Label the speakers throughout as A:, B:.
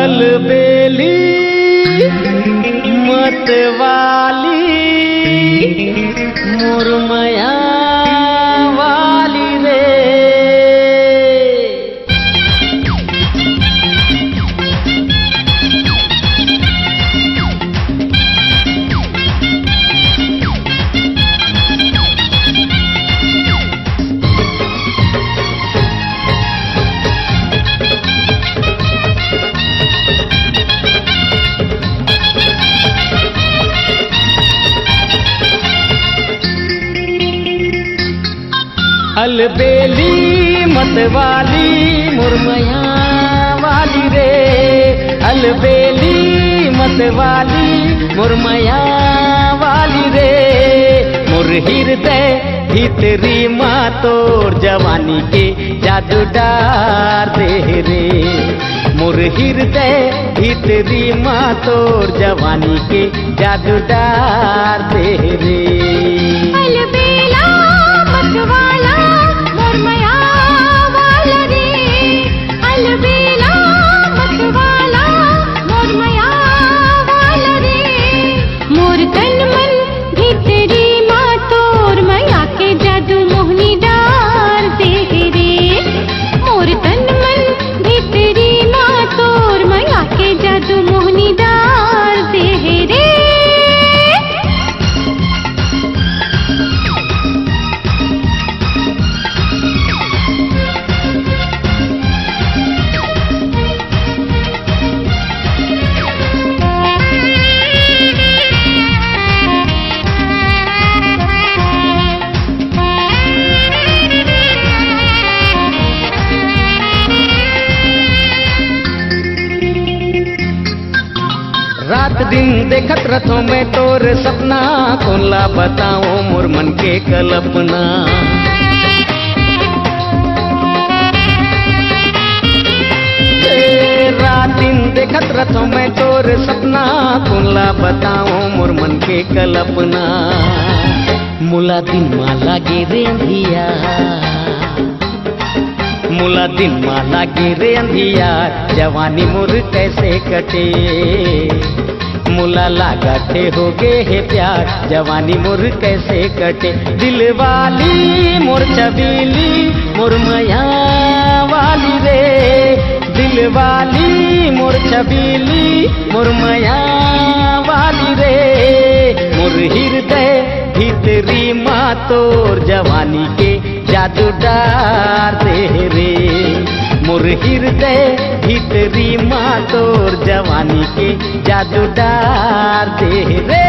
A: अलबेली मतवाली मुरमया वाली रे। अलबेली मतवाली मुरमया वाली रे। अलबेली मतवाली मुरमया वाली रे। मोर हृदय भीतरी माँ तोर जवानी के जादू डार दे रे। मोर हृदय भीतरी माँ तोर जवानी के जादू डार दे रे।
B: अलबेला मतवाला मुरमया वाला रे। अलबेला मतवाला मुरमया वाला रे। मोर तन मन भीतरी माँ तोर मया के जादू मोहनी डार दे रे। मोर तन मन भीतरी माँ तोर मया के जादू मोहनी डार दे रे।
A: रात दिन देखत रथों में तोर सपना, कोला बताओ मोर मन के कल्पना। रात दिन देखत रथों में तोर सपना, कोला बताओ मोर मन के कल्पना। मुला दिन माला गे रे अंधिया, मुला दिन माला गिरे अंधियार, जवानी मोर कैसे कटे। मुला लागते हो गे है प्यार, जवानी मोर कैसे कटे। दिल वाली मोर छबीली मुरमया वाली रे। दिल वाली मोर छबीली मुरमया वाली रे। मोर हृदय भीतरी माँ तोर जवानी के जादू डार दे रे। मोर हृदय भीतरी माँ तोर जवानी के जादू डार दे रे।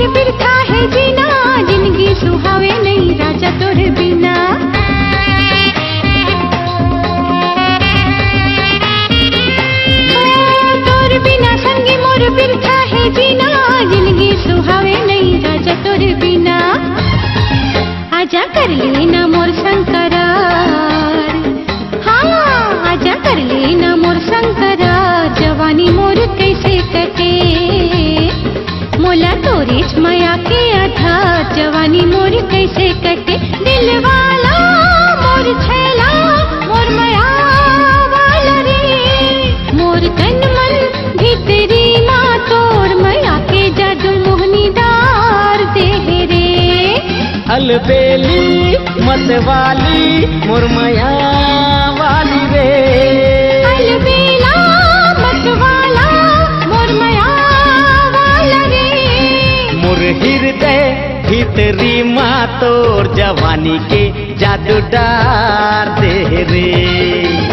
B: बिरथा है जीना, जिंदगी सुहावे नहीं राजा तोर बिना। तोर बिना संगी मोर बिरथा है जीना, जिंदगी सुहावे नहीं राजा तोर बिना। आजा कर लेना मोर शंकरार, हाँ आजा कर लेना मोर शंकरार, जवानी मोर कैसे कटे। मोला तोरिच मया के आधार, जवानी मोर कैसे कटे। दिल वाला मोर छैला मोर मया वाला रे। मोर तन मन भीतरी माँ तोर मया के जादू मोहनी डार दे रे।
A: अलबेली मतवाली मुरमया वाली रे।
B: अलबेला मतवाला मुरमया वाला रे।
A: मोर हृदय भीतरी माँ तोर जवानी के जादू डार दे रे।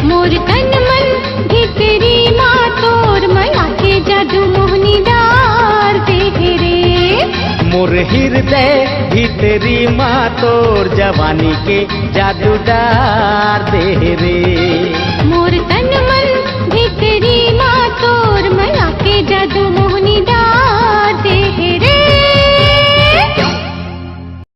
B: मोर तन मन भीतरी माँ तोर मया के जादू मोहनी डार दे रे।
A: मोर हृदय भीतरी माँ तोर जवानी के जादू डार दे